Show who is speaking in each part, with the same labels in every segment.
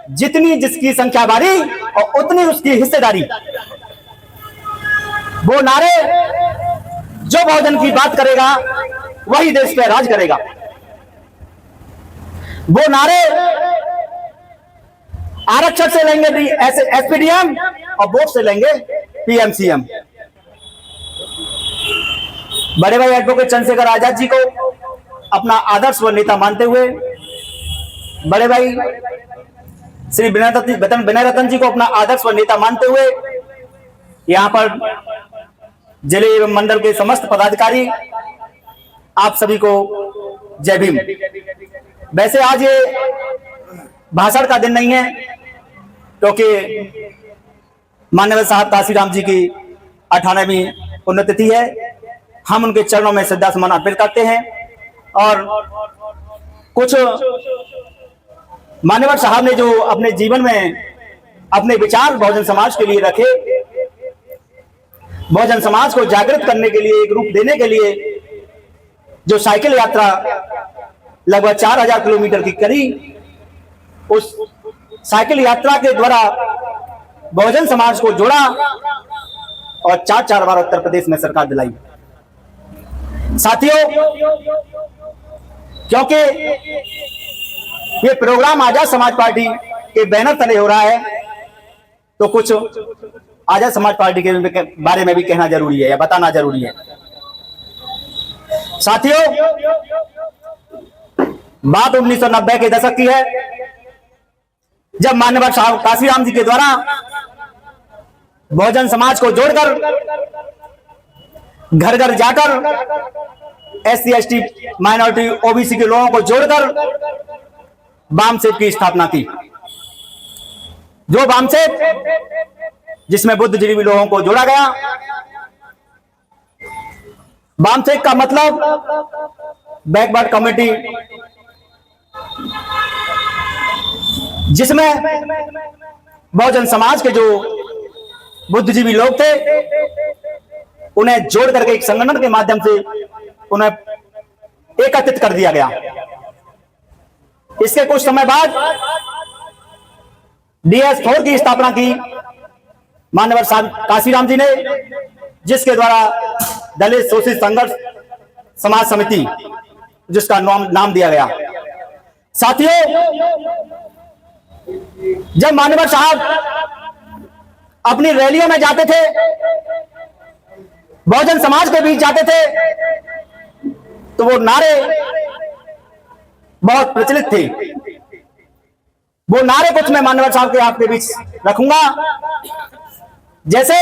Speaker 1: जितनी जिसकी संख्या बारी और उतनी उसकी हिस्सेदारी। वो नारे जो बहुजन की बात करेगा वही देश पे राज करेगा। वो नारे आरक्षण से लेंगे एसपीडीएम और वोट से लेंगे पीएमसीएम। बड़े भाई एडवोकेट चंद्रशेखर आजाद जी को अपना आदर्श व नेता मानते हुए, बड़े भाई श्री विनय रतन जी को अपना आदर्श व नेता मानते हुए यहां पर जिले एवं मंडल के समस्त पदाधिकारी, आप सभी को जय भीम। वैसे आज ये भाषण का दिन नहीं है, क्योंकि माननीय साहब काशीराम जी की 98वीं पुण्यतिथि है। हम उनके चरणों में श्रद्धा सुमन अर्पित करते हैं और कुछ मान्यवर साहब ने जो अपने जीवन में अपने विचार बहुजन समाज के लिए रखे, बहुजन समाज को जागृत करने के लिए, एक रूप देने के लिए जो साइकिल यात्रा लगभग 4000 किलोमीटर की करी, उस साइकिल यात्रा के द्वारा बहुजन समाज को जोड़ा और 4 बार उत्तर प्रदेश में सरकार दिलाई। साथियों, क्योंकि ये प्रोग्राम आजाद समाज पार्टी के बैनर तले हो रहा है, तो कुछ आजाद समाज पार्टी के बारे में भी कहना जरूरी है या बताना जरूरी है। साथियों, बात 1990 के दशक की है, जब माननीय साहब काशीराम जी के द्वारा बहुजन समाज को जोड़कर घर घर जाकर एससी एसटी माइनॉरिटी ओबीसी के लोगों को जोड़कर वामसेप की स्थापना की। जो वामसेप जिसमें बुद्धिजीवी लोगों को जोड़ा गया। वामसेप का मतलब बैकवर्ड कम्युनिटी, जिसमें बहुजन समाज के जो बुद्धिजीवी लोग थे उन्हें जोड़ करके एक संगठन के माध्यम से उन्हें एकत्रित कर दिया गया। इसके कुछ समय बाद DS4 की स्थापना की माननीय साहब काशीराम जी ने, जिसके द्वारा दलित शोषित संघर्ष समाज समिति, जिसका नाम दिया गया। साथियों, जब माननीय साहब अपनी रैलियों में जाते थे, बहुजन समाज के बीच जाते थे, तो वो नारे बहुत प्रचलित थे। वो नारे कुछ मैं माननीय साहब के आपके बीच रखूंगा, जैसे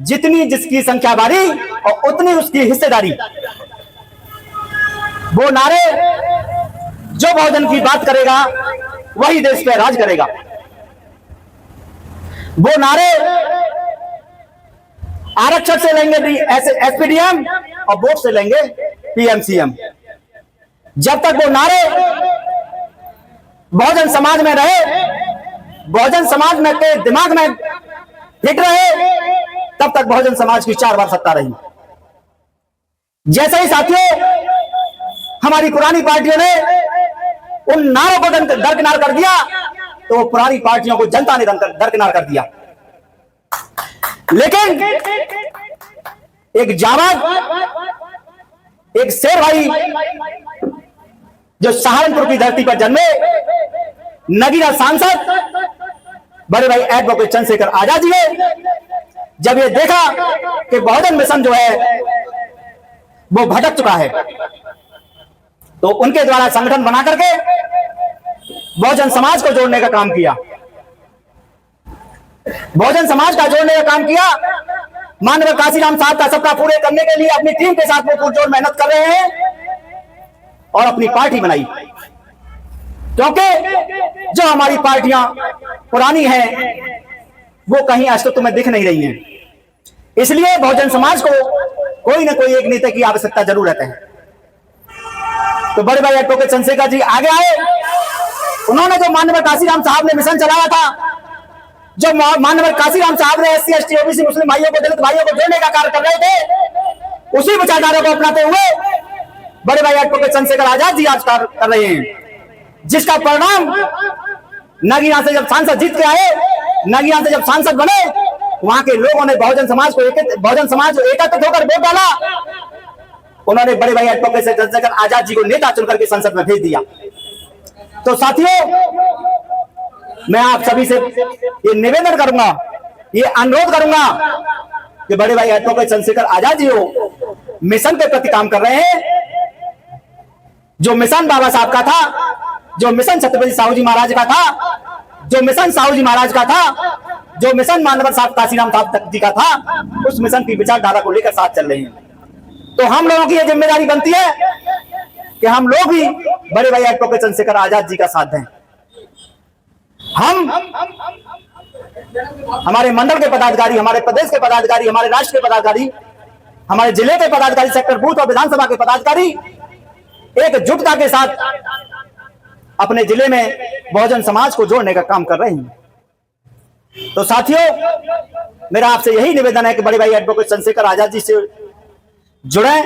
Speaker 1: जितनी जिसकी संख्या बारी और उतनी उसकी हिस्सेदारी। वो नारे जो बहुजन की बात करेगा वही देश पे राज करेगा। वो नारे आरक्षण से लेंगे एसपीडीएम और वोट से लेंगे पीएमसीएम। जब तक वो नारे बहुजन समाज में रहे, बहुजन समाज में के दिमाग में फिट रहे, तब तक बहुजन समाज की 4 बार सत्ता रही। जैसे ही साथियों हमारी पुरानी पार्टियों ने उन नारों को दरकिनार कर दिया, तो वो पुरानी पार्टियों को जनता ने दरकिनार कर दिया। लेकिन एक जाबाज, एक शेर भाई जो सहारनपुर की धरती पर जन्मे, नगीना सांसद बड़े भाई एडवोकेट चंद्रशेखर आजाद जी ने जब ये देखा कि बहुजन मिशन जो है वो भटक चुका है, तो उनके द्वारा संगठन बना करके बहुजन समाज को जोड़ने का काम किया। बहुजन समाज का जोड़ने का काम किया। माननीय काशीराम साहब का सपना पूरे करने के लिए अपनी टीम के साथ वो पुरजोर मेहनत कर रहे हैं और अपनी पार्टी बनाई। क्योंकि जो हमारी पार्टियां पुरानी हैं वो कहीं अस्तित्व में दिख नहीं रही हैं, इसलिए बहुजन समाज को कोई ना कोई एक नेता की आवश्यकता जरूर रहता है। तो बड़े भाई एडवोकेट चंद्रशेखर जी आगे आए। उन्होंने जो माननीय काशीराम साहब ने मिशन चलाया था, जो माननीय काशीराम साहब ने एससी एसटी ओबीसी मुस्लिम भाइयों को, दलित भाइयों को जोड़ने का कार्य कर रहे थे, उसी विचारधारा को अपनाते हुए बड़े भाई एडवोकेट चंद्रशेखर आजाद जी आज कार्य कर रहे हैं, जिसका परिणाम नगीना से जब सांसद जीत के आए, नगीना से जब सांसद बने, वहां के लोगों ने बहुजन समाज को एकत्रित होकर वोट डाला। उन्होंने बड़े भाई एडवोकेट से चंद्रशेखर आजाद जी को नेता चुनकर के संसद में भेज दिया। तो साथियों, मैं आप सभी से ये निवेदन करूंगा, ये अनुरोध करूंगा कि बड़े भाई एडवोकेट चंद्रशेखर आजाद जी हो मिशन के प्रति काम कर रहे हैं। जो मिशन बाबा साहब का था, जो मिशन छत्रपति साहू जी महाराज का था, जो मिशन साहू जी महाराज का था, जो मिशन मानवर साहब काशीराम साहब जी का था, उस मिशन की विचारधारा को लेकर साथ चल रहे हैं। तो हम लोगों की यह जिम्मेदारी बनती है कि हम लोग भी बड़े भाई एडवोकेट चंद्रशेखर आजाद जी का साथ दें। हम हमारे मंडल के पदाधिकारी, हमारे प्रदेश के पदाधिकारी, हमारे राष्ट्र के पदाधिकारी, हमारे जिले के पदाधिकारी, सेक्टर बूथ और विधानसभा के पदाधिकारी एकजुटता के साथ अपने जिले में बहुजन समाज को जोड़ने का काम कर रहे हैं। तो साथियों, मेरा आपसे यही निवेदन है कि बड़े भाई एडवोकेट चंद्रशेखर आजाद जी से जुड़े।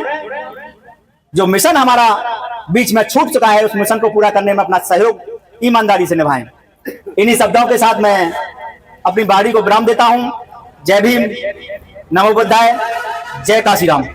Speaker 1: जो मिशन हमारा बीच में छूट चुका है, उस मिशन को पूरा करने में अपना सहयोग ईमानदारी से निभाएं। इन्हीं शब्दों के साथ मैं अपनी बाड़ी को विराम देता हूं। जय भीम, नमो बुद्धाय, जय काशीराम।